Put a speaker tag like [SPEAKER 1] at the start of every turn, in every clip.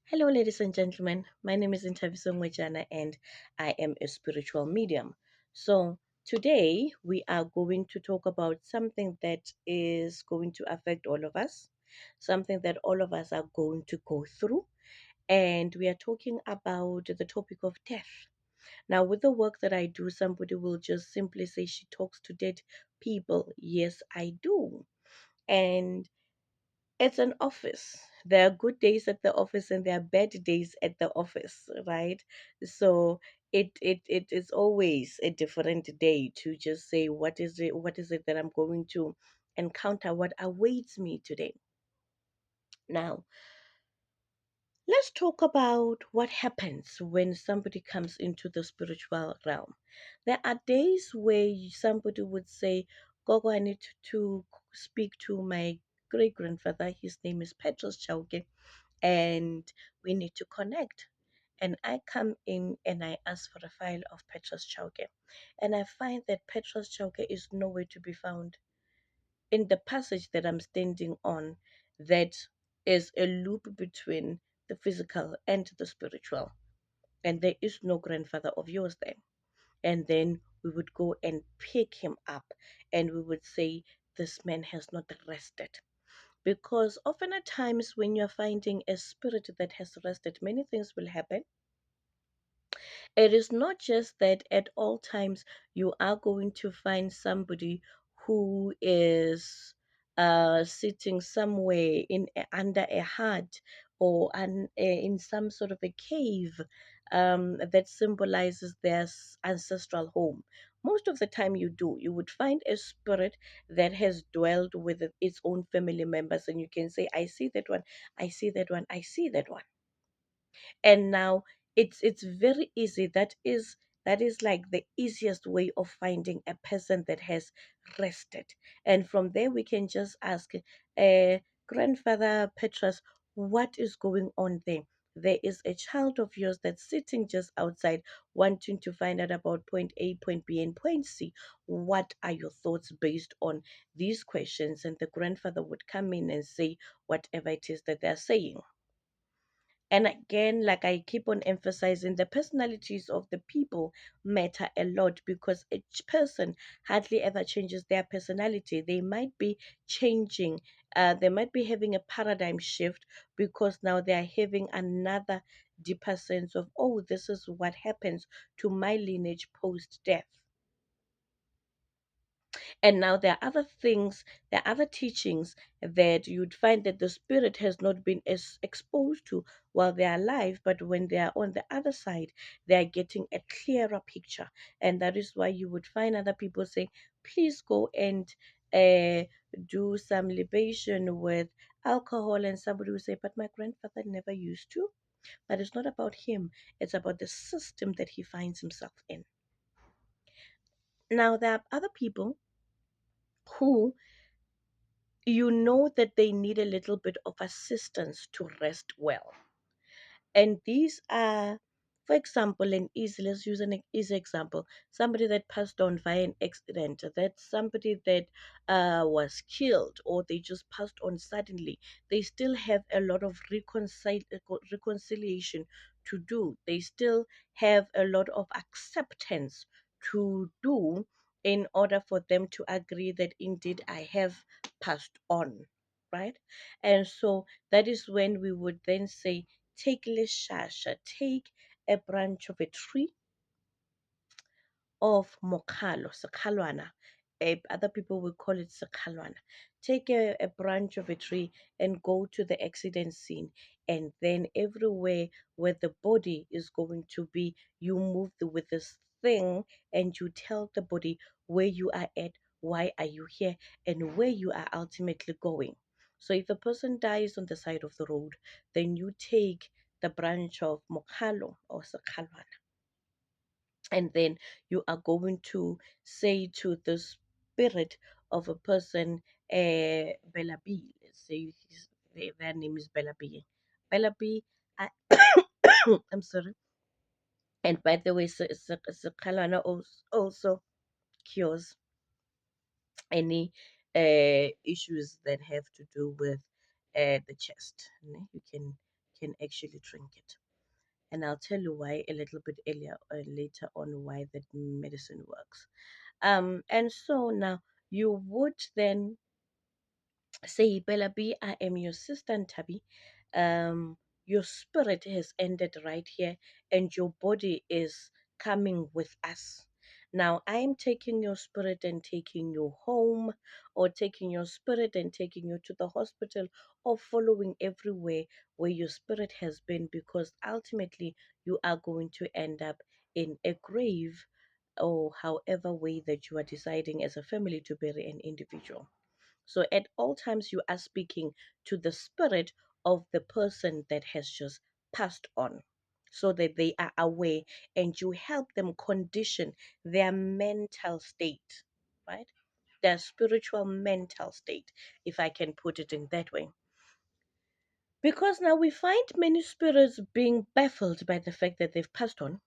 [SPEAKER 1] Hello, ladies and gentlemen. My name is Intaviso Mwejana and I am a spiritual medium. So, today we are going to talk about something that is going to affect all of us, something that all of us are going to go through. And we are talking about the topic of death. Now, with the work that I do, somebody will just simply say she talks to dead people. Yes, I do. And it's an office. There are good days at the office and there are bad days at the office, right? So it is always a different day to just say what is it that I'm going to encounter, what awaits me today. Now, let's talk about what happens when somebody comes into the spiritual realm. There are days where somebody would say, Gogo, I need to speak to my great grandfather. His name is Petrus Chauke and we need to connect. And I come in and I ask for a file of Petrus Chauke. And I find that Petrus Chauke is nowhere to be found. In the passage that I'm standing on, that is a loop between the physical and the spiritual. And there is no grandfather of yours there. And then we would go and pick him up and we would say, this man has not rested, because often at times when you're finding a spirit that has rested, many things will happen. It is not just that at all times you are going to find somebody who is sitting somewhere under a hut or in some sort of a cave that symbolizes their ancestral home. Most of the time, you would find a spirit that has dwelled with its own family members, and you can say, I see that one, I see that one, I see that one. And now it's very easy. That is like the easiest way of finding a person that has rested. And from there we can just ask, grandfather Petrus, what is going on there? There is a child of yours that's sitting just outside wanting to find out about point A, point B, and point C. What are your thoughts based on these questions? And the grandfather would come in and say whatever it is that they're saying. And again, like I keep on emphasizing, the personalities of the people matter a lot, because each person hardly ever changes their personality. They might be changing, they might be having a paradigm shift because now they are having another deeper sense of, oh, this is what happens to my lineage post death. And now there are other things, there are other teachings that you'd find that the spirit has not been as exposed to while they are alive, but when they are on the other side, they are getting a clearer picture. And that is why you would find other people saying, please go and uh, do some libation with alcohol. And somebody will say, but my grandfather never used to. But it's not about him, it's about the system that he finds himself in. Now, there are other people who, you know that they need a little bit of assistance to rest well. And these are, for example, let's use an easy example. Somebody that passed on via an accident, that's somebody that was killed, or they just passed on suddenly. They still have a lot of reconciliation to do. They still have a lot of acceptance to do in order for them to agree that indeed I have passed on, right? And so that is when we would then say, take leshasha, take a branch of a tree of mokalo, sakhalwana. Other people will call it sakhalwana. Take a branch of a tree and go to the accident scene. And then everywhere where the body is going to be, you move with this thing and you tell the body where you are at, why are you here, and where you are ultimately going. So if a person dies on the side of the road, then you take the branch of mokalo or sakhalwana, and then you are going to say to the spirit of a person, Belabi, let's say their name is Belabi. Belabi, I, I'm sorry. And by the way, Kalana also cures any issues that have to do with the chest. You can can actually drink it. And I'll tell you why a little bit earlier later on why that medicine works. And so now you would then say, Bella B, I am your sister Tabi. Your spirit has ended right here, and your body is coming with us. Now, I am taking your spirit and taking you home, or taking your spirit and taking you to the hospital, or following everywhere where your spirit has been, because ultimately you are going to end up in a grave, or however way that you are deciding as a family to bury an individual. So at all times, you are speaking to the spirit of the person that has just passed on so that they are aware, and you help them condition their mental state, right? Their spiritual mental state, if I can put it in that way. Because now we find many spirits being baffled by the fact that they've passed on.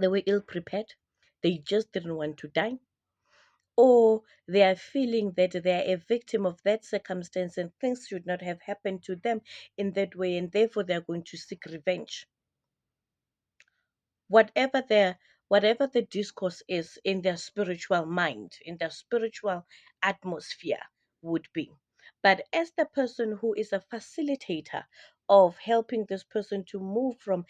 [SPEAKER 1] They were ill prepared. They just didn't want to die, or they are feeling that they are a victim of that circumstance and things should not have happened to them in that way, and therefore they are going to seek revenge. Whatever their whatever the discourse is in their spiritual mind, in their spiritual atmosphere would be. But as the person who is a facilitator of helping this person to move from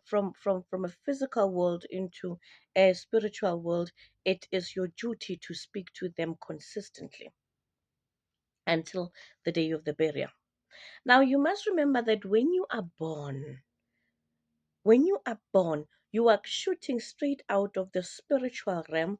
[SPEAKER 1] from a physical world into a spiritual world, it is your duty to speak to them consistently until the day of the burial. Now you must remember that when you are born, you are shooting straight out of the spiritual realm,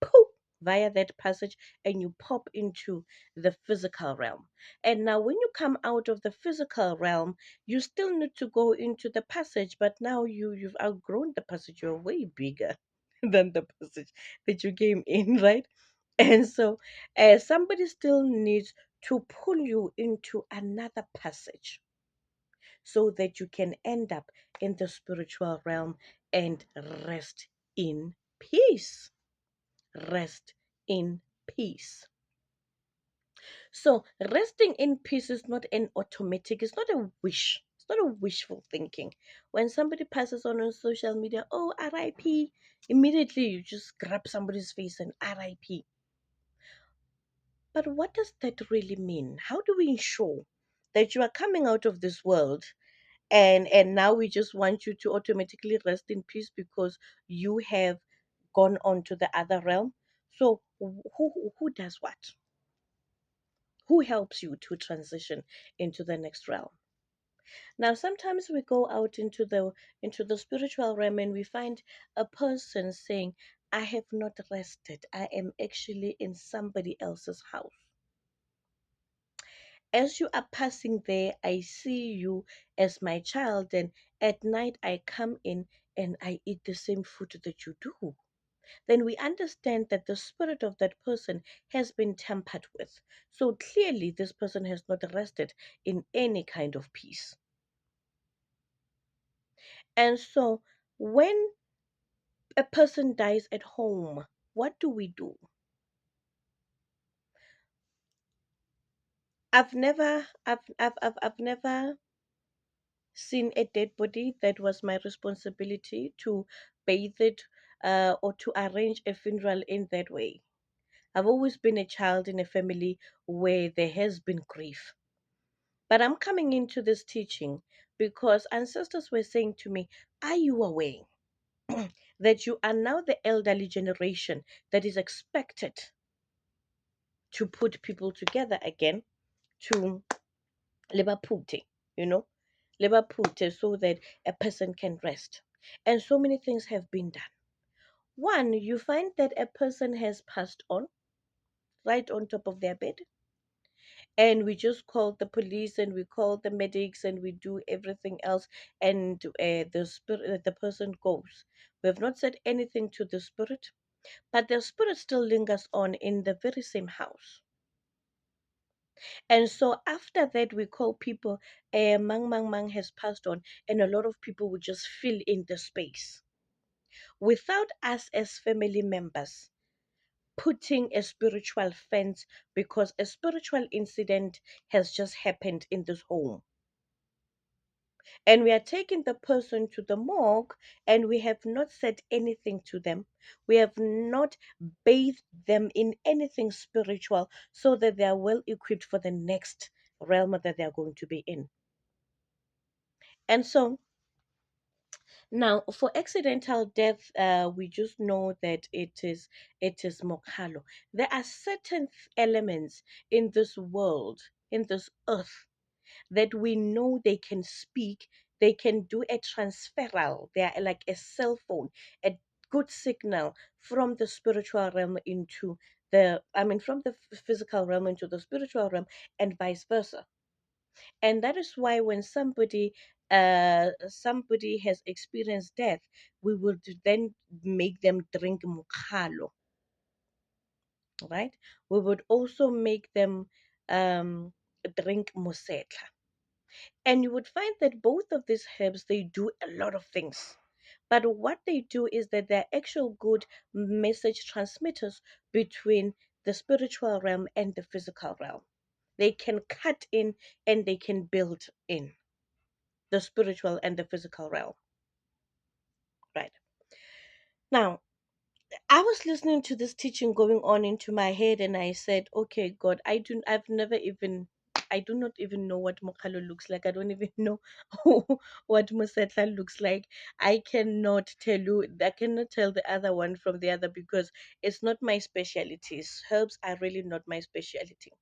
[SPEAKER 1] poof, via that passage, and you pop into the physical realm. And now, when you come out of the physical realm, you still need to go into the passage, but now you've outgrown the passage. You're way bigger than the passage that you came in, right? And so, somebody still needs to pull you into another passage so that you can end up in the spiritual realm and rest in peace. Rest in peace. So, resting in peace is not an automatic, it's not a wish. It's not a wishful thinking. When somebody passes on social media, oh, RIP, immediately you just grab somebody's face and RIP. But what does that really mean? How do we ensure that you are coming out of this world, and now we just want you to automatically rest in peace because you have gone on to the other realm? So who does what? Who helps you to transition into the next realm? Now sometimes we go out into the spiritual realm and we find a person saying, I have not rested, I am actually in somebody else's house. As you are passing there, I see you as my child, and at night I come in and I eat the same food that you do. Then we understand that the spirit of that person has been tampered with. So clearly, this person has not rested in any kind of peace. And so, when a person dies at home, what do we do? I've never seen a dead body that was my responsibility to bathe it, or to arrange a funeral in that way. I've always been a child in a family where there has been grief. But I'm coming into this teaching because ancestors were saying to me, are you aware that you are now the elderly generation that is expected to put people together again, to lebapute, you know, lebapute, so that a person can rest. And so many things have been done. One, you find that a person has passed on right on top of their bed, and we just call the police and we call the medics and we do everything else, and the person goes. We have not said anything to the spirit, but the spirit still lingers on in the very same house. And so after that, we call people, Mang Mang Mang has passed on, and a lot of people would just fill in the space without us as family members putting a spiritual fence, because a spiritual incident has just happened in this home. and we are taking the person to the morgue, and we have not said anything to them. We have not bathed them in anything spiritual so that they are well equipped for the next realm that they are going to be in. And so now for accidental death, we just know that it is mokalo. There are certain elements in this world, in this earth, that we know they can speak, they can do a transferal. They are like a cell phone, a good signal from the spiritual realm into from the physical realm into the spiritual realm, and vice versa. And that is why when somebody has experienced death, we would then make them drink mukhalo, right? We would also make them drink mosetla. And you would find that both of these herbs, they do a lot of things. But what they do is that they're actual good message transmitters between the spiritual realm and the physical realm. They can cut in and they can build in the spiritual and the physical realm. Right. Now, I was listening to this teaching going on into my head, and I said, okay, God, I've never even, I do not even know what Mokalo looks like. I don't even know what Musetla looks like. I cannot tell you, I cannot tell the other one from the other because it's not my specialties. Herbs are really not my specialty.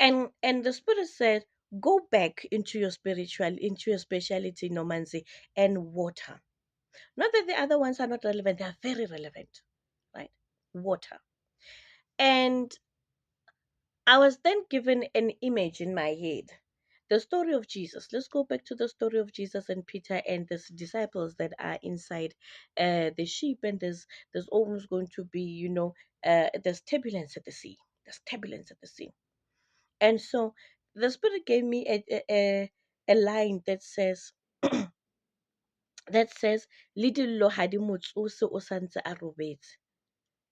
[SPEAKER 1] And the spirit said, go back into your speciality, Nomanzi, and water. Not that the other ones are not relevant, they are very relevant, right? Water. And I was then given an image in my head. The story of Jesus. Let's go back to the story of Jesus and Peter and the disciples that are inside the ship, and there's almost going to be, there's turbulence at the sea. There's turbulence at the sea. And so the Spirit gave me a line that says little lo hadi motsotso o santse a robetse.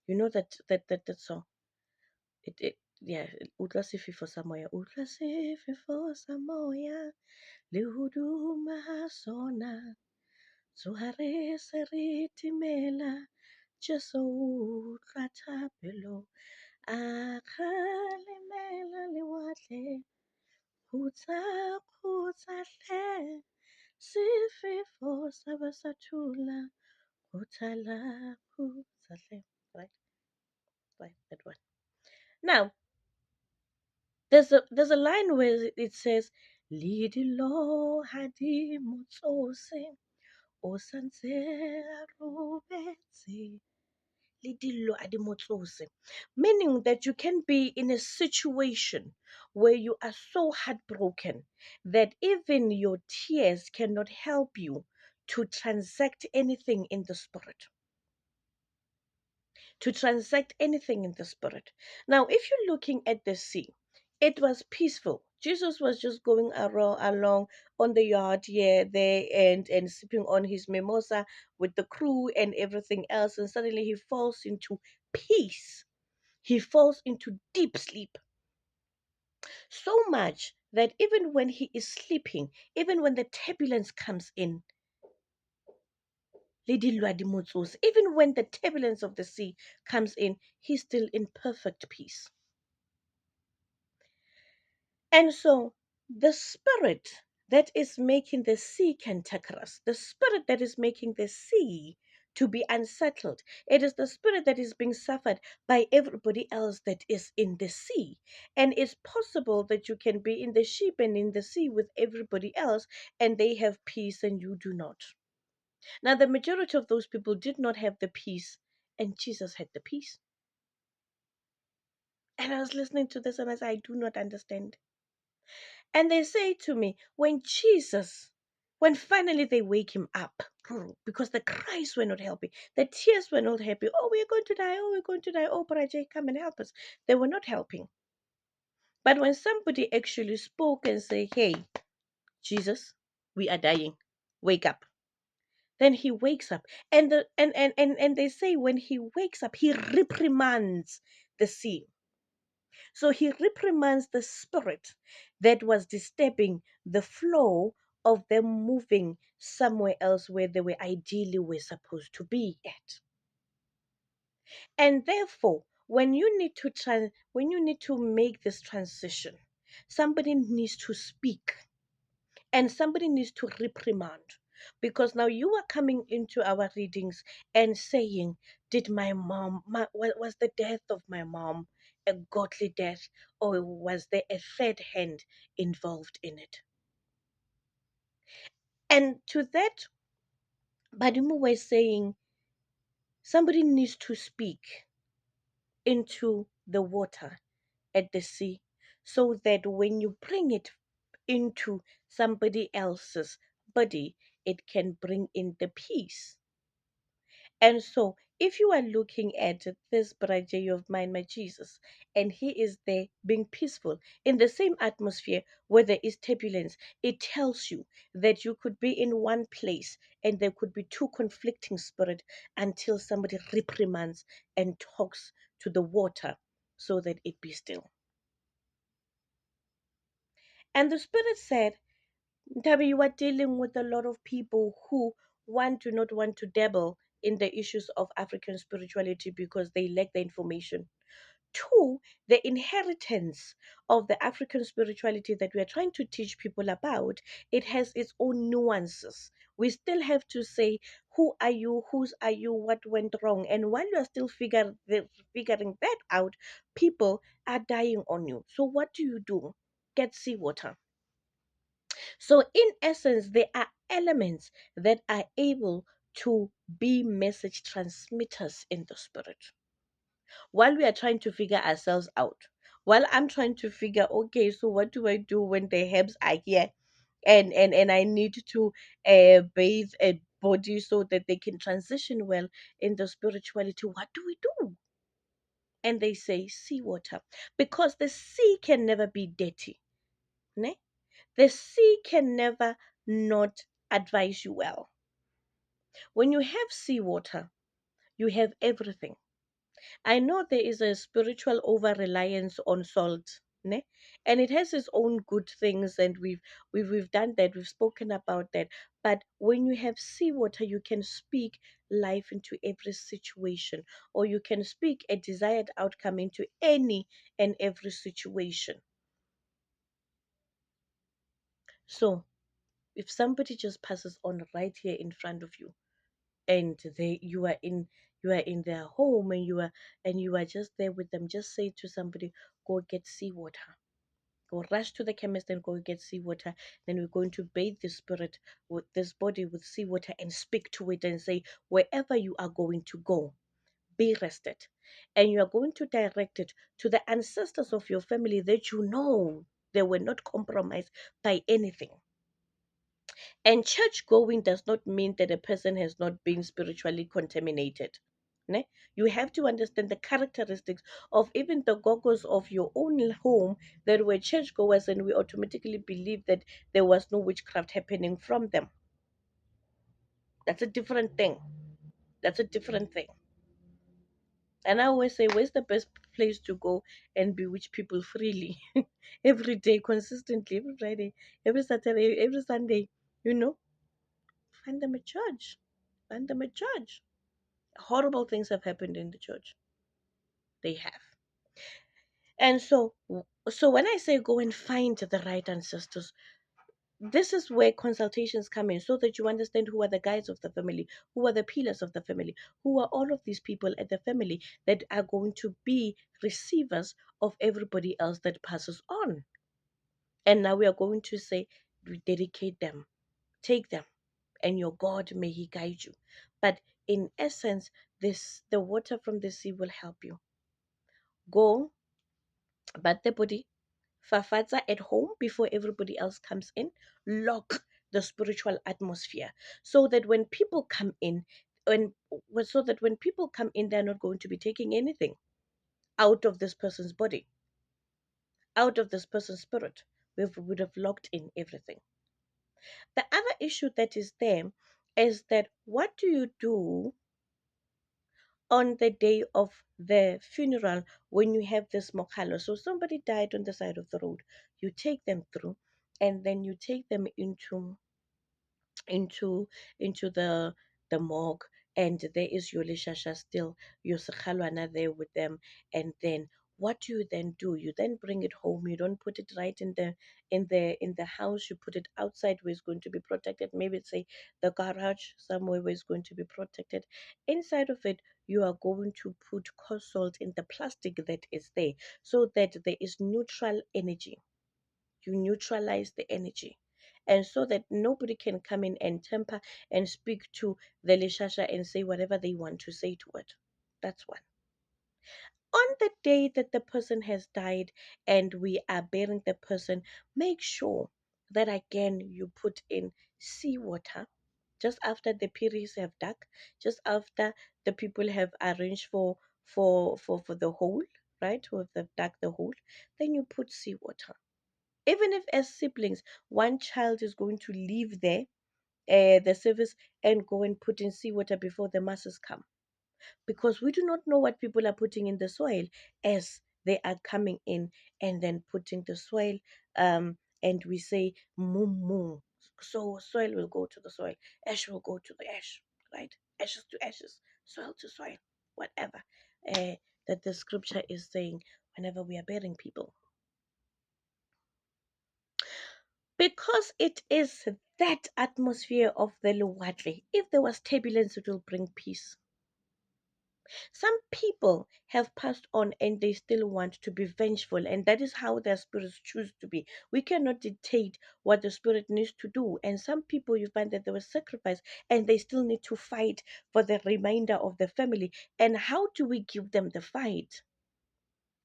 [SPEAKER 1] You know that song. It yeah, utla sefefo sa moya, utla sefefo sa moya le hoduma sona. So hare se re timela Jesu utla thapelo a kgalemela lewatle khutsa khutsa hle sefefo sa basathula khuthala khutsa hle. Right, right, that one. Now there's a line where it says, Lidilo hadi mutsose o santse robetse. Lidilo hadi mutsose. Meaning that you can be in a situation where you are so heartbroken that even your tears cannot help you to transact anything in the spirit. To transact anything in the spirit. Now, if you're looking at the sea, it was peaceful. Jesus was just going along on the yard here, there, and sipping on his mimosa with the crew and everything else, and suddenly he falls into peace. He falls into deep sleep. So much that even when he is sleeping, even when the turbulence comes in, even when the turbulence of the sea comes in, he's still in perfect peace. And so the spirit that is making the sea cantankerous, the spirit that is making the sea to be unsettled, it is the spirit that is being suffered by everybody else that is in the sea. And it's possible that you can be in the ship and in the sea with everybody else, and they have peace and you do not. Now, the majority of those people did not have the peace, and Jesus had the peace. And I was listening to this and I said, I do not understand. And they say to me, when finally they wake him up, because the cries were not helping, the tears were not helping. Oh, we're going to die. Oh, we're going to die. Oh, Parajay, come and help us. They were not helping. But when somebody actually spoke and said, hey, Jesus, we are dying. Wake up. Then he wakes up. And they say when he wakes up, he reprimands the sea. So he reprimands the spirit that was disturbing the flow of them moving somewhere else where they were ideally were supposed to be at. And therefore, when you need to make this transition, somebody needs to speak and somebody needs to reprimand, because now you are coming into our readings and saying, did was the death of my mom a godly death, or was there a third hand involved in it? And to that, Badimu was saying somebody needs to speak into the water at the sea, so that when you bring it into somebody else's body, it can bring in the peace. And so, if you are looking at this Braje of mine, my Jesus, and he is there being peaceful in the same atmosphere where there is turbulence, it tells you that you could be in one place and there could be two conflicting spirits until somebody reprimands and talks to the water so that it be still. And the spirit said, Tabi, you are dealing with a lot of people who do not want to dabble in the issues of African spirituality because they lack the information. Two, the inheritance of the African spirituality that we are trying to teach people about, it has its own nuances. We still have to say, who are you, whose are you, what went wrong. And while you are still figuring that out, people are dying on you. So what do? Get seawater. So, in essence, there are elements that are able to be message transmitters in the spirit. While we are trying to figure ourselves out, while I'm trying to figure, okay, so what do I do when the herbs are here, and I need to bathe a body so that they can transition well in the spirituality? What do we do? And they say seawater, because the sea can never be dirty. Ne? The sea can never not advise you well. When you have seawater, you have everything. I know there is a spiritual over reliance on salt, ne? And it has its own good things, and we've done that, we've spoken about that. But when you have seawater, you can speak life into every situation, or you can speak a desired outcome into any and every situation. So if somebody just passes on right here in front of you, and you are in their home, and you are just there with them, just say to somebody, go get seawater, go rush to the chemist and go get seawater. Then we're going to bathe the spirit with this body with seawater and speak to it and say, wherever you are going to go, be rested. And you are going to direct it to the ancestors of your family that you know they were not compromised by anything. And church going does not mean that a person has not been spiritually contaminated. Ne? You have to understand the characteristics of even the gogos of your own home that were churchgoers, and we automatically believe that there was no witchcraft happening from them. That's a different thing. That's a different thing. And I always say, where's the best place to go and bewitch people freely? Every day, consistently, every Friday, every Saturday, every Sunday, you know? Find them a church. Find them a church. Horrible things have happened in the church. They have. And so when I say go and find the right ancestors, this is where consultations come in, so that you understand who are the guides of the family, who are the pillars of the family, who are all of these people at the family that are going to be receivers of everybody else that passes on. And now we are going to say, we dedicate them, take them, and your God, may He guide you. But in essence, the water from the sea will help you. Go, but the body, fafaza at home before everybody else comes in, lock the spiritual atmosphere, so that when people come in, and so that when people come in, they're not going to be taking anything out of this person's body, out of this person's spirit. We would have locked in everything. The other issue that is there is that what do you do on the day of the funeral, when you have this mokalo, so somebody died on the side of the road, you take them through, and then you take them into into the morgue, and there is your lishasha still, your sakhalwana there with them. And then what do you then do? You then bring it home. You don't put it right in the house. You put it outside where it's going to be protected. Maybe it's say the garage, somewhere where it's going to be protected. Inside of it, you are going to put coarse salt in the plastic that is there, so that there is neutral energy. You neutralize the energy, and so that nobody can come in and temper and speak to the lishasha and say whatever they want to say to it. That's one. On the day that the person has died and we are burying the person, make sure that again you put in seawater just after the periods have dug, just after the people have arranged for the hole, right, who have dug the hole. Then you put seawater. Even if as siblings one child is going to leave there, the service, and go and put in seawater before the masses come, because we do not know what people are putting in the soil as they are coming in, and then putting the soil, and we say mum mum, so soil will go to the soil, ash will go to the ash, right? Ashes to ashes, soil to soil, whatever uh, that the scripture is saying whenever we are burying people, because it is that atmosphere of the Luwatli. If there was turbulence, it will bring peace. Some people have passed on and they still want to be vengeful, and that is how their spirits choose to be. We cannot dictate what the spirit needs to do. And some people, you find that they were sacrificed and they still need to fight for the remainder of the family. And how do we give them the fight?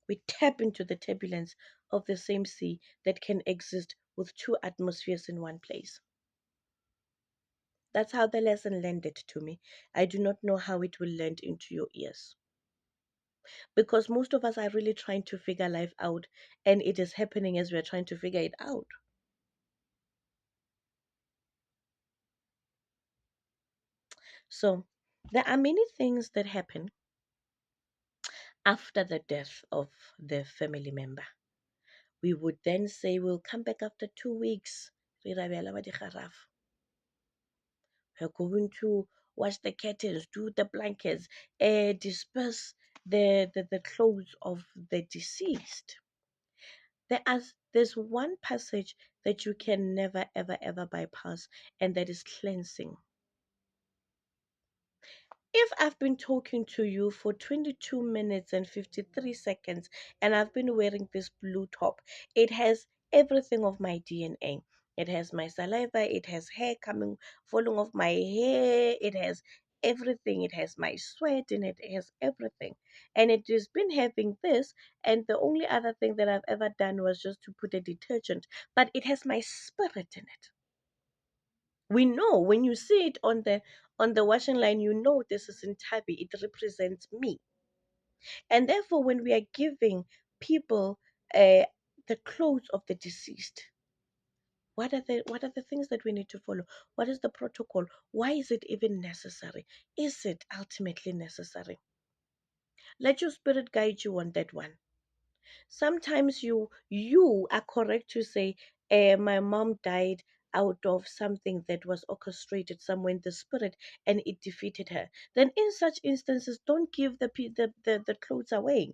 [SPEAKER 1] We tap into the turbulence of the same sea that can exist with two atmospheres in one place. That's how the lesson landed to me. I do not know how it will land into your ears. Because most of us are really trying to figure life out, and it is happening as we're trying to figure it out. So, there are many things that happen after the death of the family member. We would then say we'll come back after 2 weeks. We're going to wash the curtains, do the blankets, disperse the clothes of the deceased. There's one passage that you can never ever ever bypass, and that is cleansing. If I've been talking to you for 22 minutes and 53 seconds and I've been wearing this blue top, it has everything of my DNA. It has my saliva, it has hair coming, falling off my hair, it has everything, it has my sweat in it has everything. And it has been having this, and the only other thing that I've ever done was just to put a detergent, but it has my spirit in it. We know when you see it on the washing line, you know this is in Tabi, it represents me. And therefore, when we are giving people uh, the clothes of the deceased, what are the things that we need to follow? What is the protocol? Why is it even necessary? Is it ultimately necessary? Let your spirit guide you on that one. Sometimes you are correct to say, my mom died out of something that was orchestrated somewhere in the spirit, and it defeated her. Then in such instances, don't give the clothes away,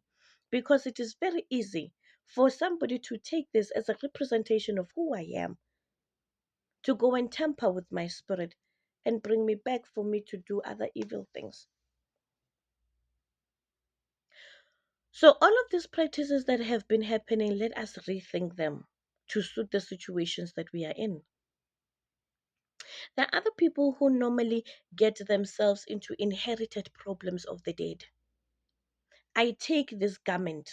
[SPEAKER 1] because it is very easy for somebody to take this as a representation of who I am, to go and tamper with my spirit and bring me back for me to do other evil things. So, all of these practices that have been happening, let us rethink them to suit the situations that we are in. There are other people who normally get themselves into inherited problems of the dead. I take this garment.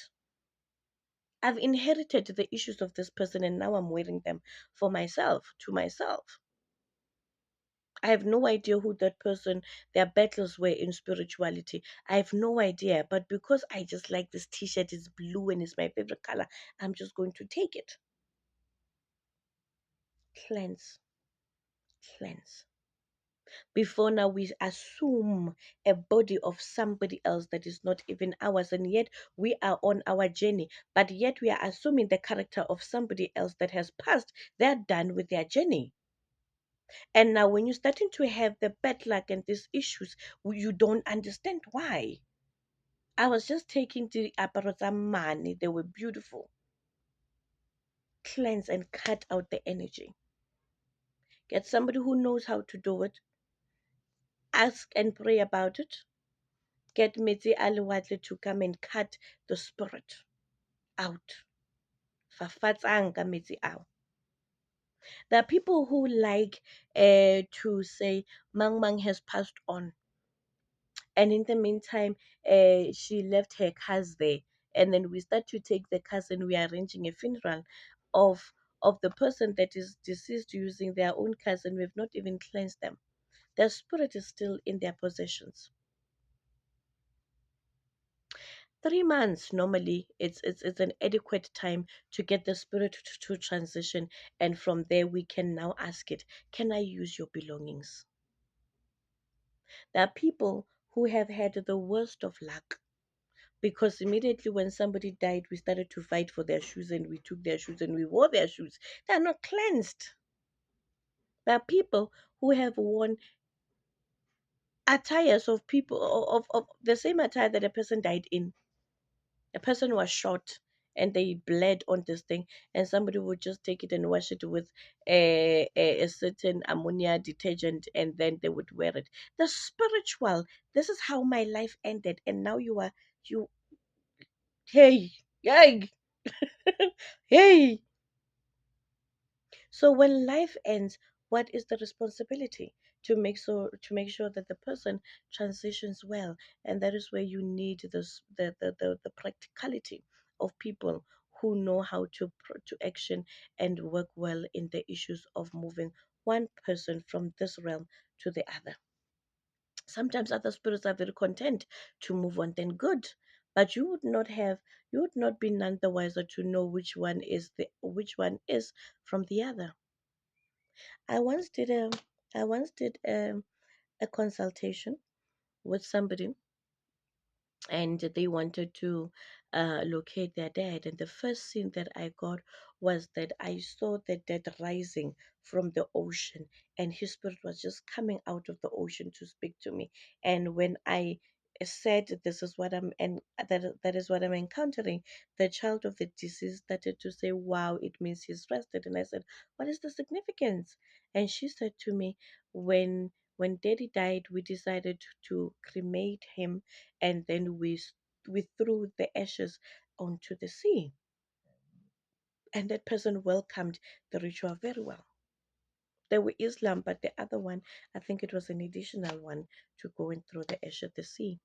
[SPEAKER 1] I've inherited the issues of this person, and now I'm wearing them for myself, to myself. I have no idea who that person, their battles were in spirituality. I have no idea. But because I just like this t shirt, it's blue and it's my favorite color, I'm just going to take it. Cleanse, cleanse. Before now, we assume a body of somebody else that is not even ours, and yet we are on our journey. But yet we are assuming the character of somebody else that has passed. They're done with their journey. And now, when you're starting to have the bad luck and these issues, you don't understand why. I was just taking the aparota money, they were beautiful. Cleanse and cut out the energy. Get somebody who knows how to do it. Ask and pray about it. Get Metsi Aliwatli to come and cut the spirit out. Fafatsang ka metsi ao. There are people who like to say Mang Mang has passed on, and in the meantime, she left her cuz there, and then we start to take the cuz and we are arranging a funeral of the person that is deceased using their own cuz, and we've not even cleansed them. Their spirit is still in their possessions. 3 months normally it's an adequate time to get the spirit to transition, and from there we can now ask it, can I use your belongings? There are people who have had the worst of luck because immediately when somebody died we started to fight for their shoes, and we took their shoes and we wore their shoes. They are not cleansed. There are people who have worn attires of people of the same attire that a person died in. A person was shot and they bled on this thing, and somebody would just take it and wash it with a certain ammonia detergent, and then they would wear it. The spiritual, this is how my life ended, and now you hey, hey, hey. So when life ends, what is the responsibility to make sure that the person transitions well? And that is where you need the practicality of people who know how to action and work well in the issues of moving one person from this realm to the other. Sometimes other spirits are very content to move on, then good, but you would not be none the wiser to know which one is from the other. I once did a I once did a consultation with somebody, and they wanted to locate their dad, and the first scene that I got was that I saw the dad rising from the ocean, and his spirit was just coming out of the ocean to speak to me. And when I said this is what that is what I'm encountering, the child of the deceased started to say, wow, it means he's rested. And I said, what is the significance? And she said to me, when daddy died, we decided to cremate him, and then we threw the ashes onto the sea, and that person welcomed the ritual very well. They were Islam, but the other one, I think it was an additional one to go and throw the ash at the sea.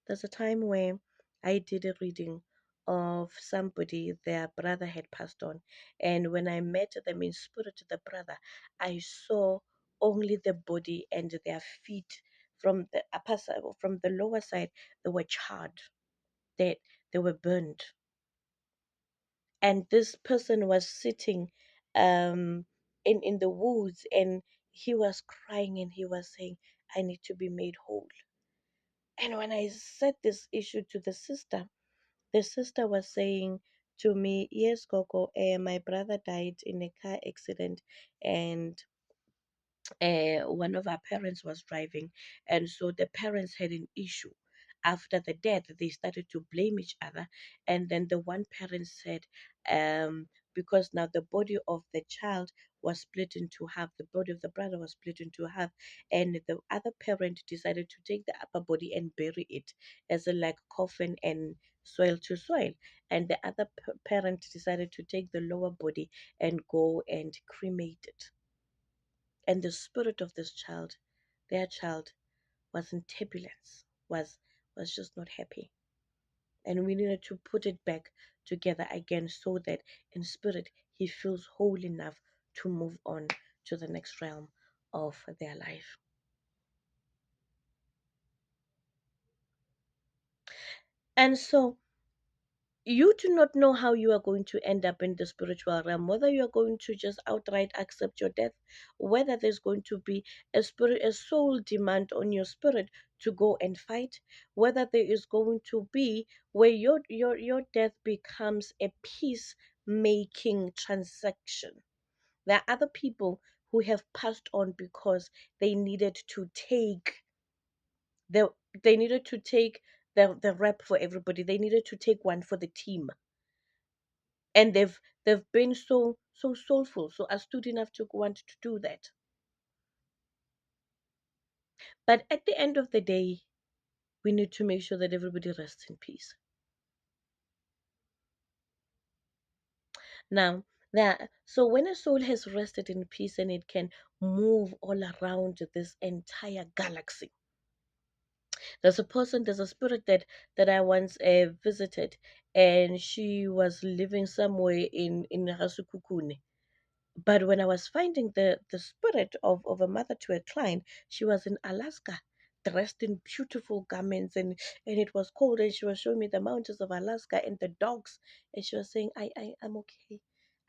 [SPEAKER 1] There's a time where I did a reading of somebody, their brother had passed on, and when I met them in spirit, the brother, I saw only the body and their feet. From the upper side, from the lower side, they were charred, they they were burned, and this person was sitting in the woods, and he was crying and he was saying, I need to be made whole. And when I said this issue to the sister was saying to me, yes, Coco, my brother died in a car accident, and one of our parents was driving, and so the parents had an issue. After the death, they started to blame each other, and then the one parent said, because now the body of the child was split into half, the body of the brother was split into half, and the other parent decided to take the upper body and bury it as a like coffin and soil to soil, and the other parent decided to take the lower body and go and cremate it. And the spirit of this child, their child, was in turbulence, was just not happy. And we needed to put it back together again so that in spirit he feels whole enough to move on to the next realm of their life. And so You do not know how you are going to end up in the spiritual realm, whether you are going to just outright accept your death, whether there's going to be a soul demand on your spirit to go and fight, whether there is going to be where your death becomes a peace making transaction. There are other people who have passed on because they needed to take the they needed to take the rep for everybody. They needed to take one for the team, and they've been so soulful, so astute enough to want to do that. But at the end of the day, we need to make sure that everybody rests in peace. Now, that so when a soul has rested in peace and it can move all around this entire galaxy. There's a spirit that I once visited, and she was living somewhere in Rasukukune. But when I was finding the spirit of a mother to a client, she was in Alaska, dressed in beautiful garments, and it was cold, and she was showing me the mountains of Alaska and the dogs, and she was saying, I'm okay,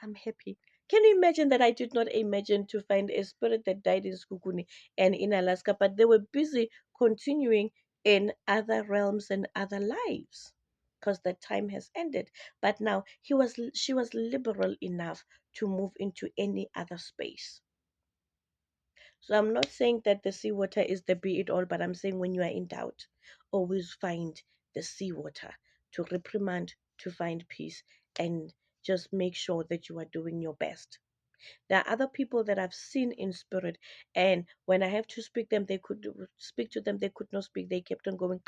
[SPEAKER 1] I'm happy. Can you imagine that I did not imagine to find a spirit that died in Skukuni and in Alaska, but they were busy continuing in other realms and other lives because the time has ended. But now she was liberal enough to move into any other space. So I'm not saying that the seawater is the be it all, but I'm saying when you are in doubt, always find the seawater to reprimand, to find peace, and just make sure that you are doing your best. There are other people that I've seen in spirit, and when I have to speak to them, they could not speak. They kept on going,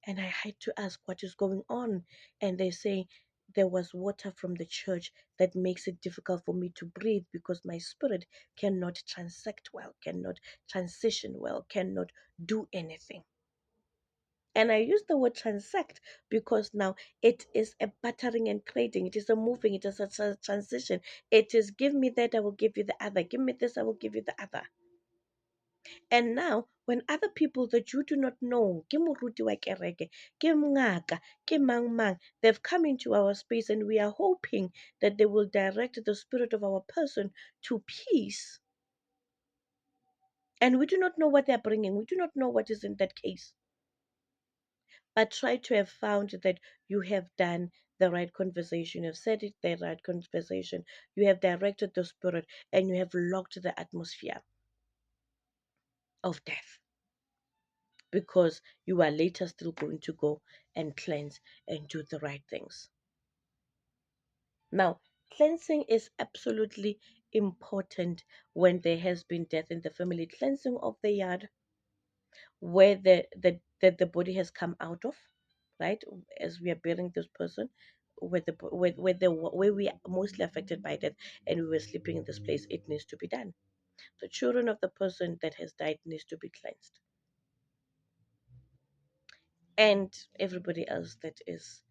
[SPEAKER 1] and I had to ask what is going on. And they say there was water from the church that makes it difficult for me to breathe because my spirit cannot transact well, cannot transition well, cannot do anything. And I use the word transact because now it is a battering and trading. It is a moving. It is a transition. It is give me that, I will give you the other. Give me this, I will give you the other. And now, when other people that you do not know, ke moruti wa kereke, ke mngaka, ke mang mang, they've come into our space and we are hoping that they will direct the spirit of our person to peace. And we do not know what they're bringing. We do not know what is in that case. But try to have found that you have done the right conversation, you have said it the right conversation, you have directed the spirit, and you have locked the atmosphere of death because you are later still going to go and cleanse and do the right things. Now, cleansing is absolutely important when there has been death in the family. Cleansing of the yard where the body has come out of, right? As we are burying this person, where we are mostly affected by death and we were sleeping in this place, it needs to be done. The children of the person that has died needs to be cleansed, and everybody else that is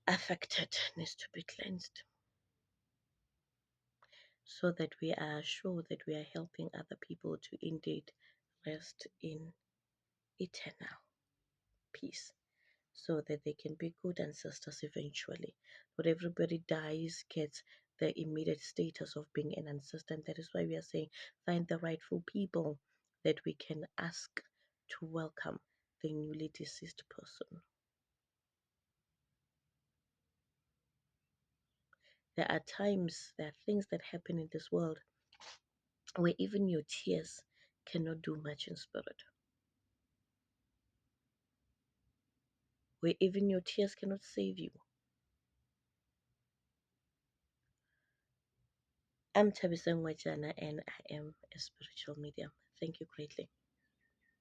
[SPEAKER 1] affected needs to be cleansed so that we are sure that we are helping other people to indeed rest in eternal peace so that they can be good ancestors eventually. But everybody dies, gets the immediate status of being an ancestor, and that is why we are saying find the rightful people that we can ask to welcome the newly deceased person. There are things that happen in this world where even your tears cannot do much in spirit, where even your tears cannot save you. I'm Tabisang Wajana and I am a spiritual medium. Thank you greatly.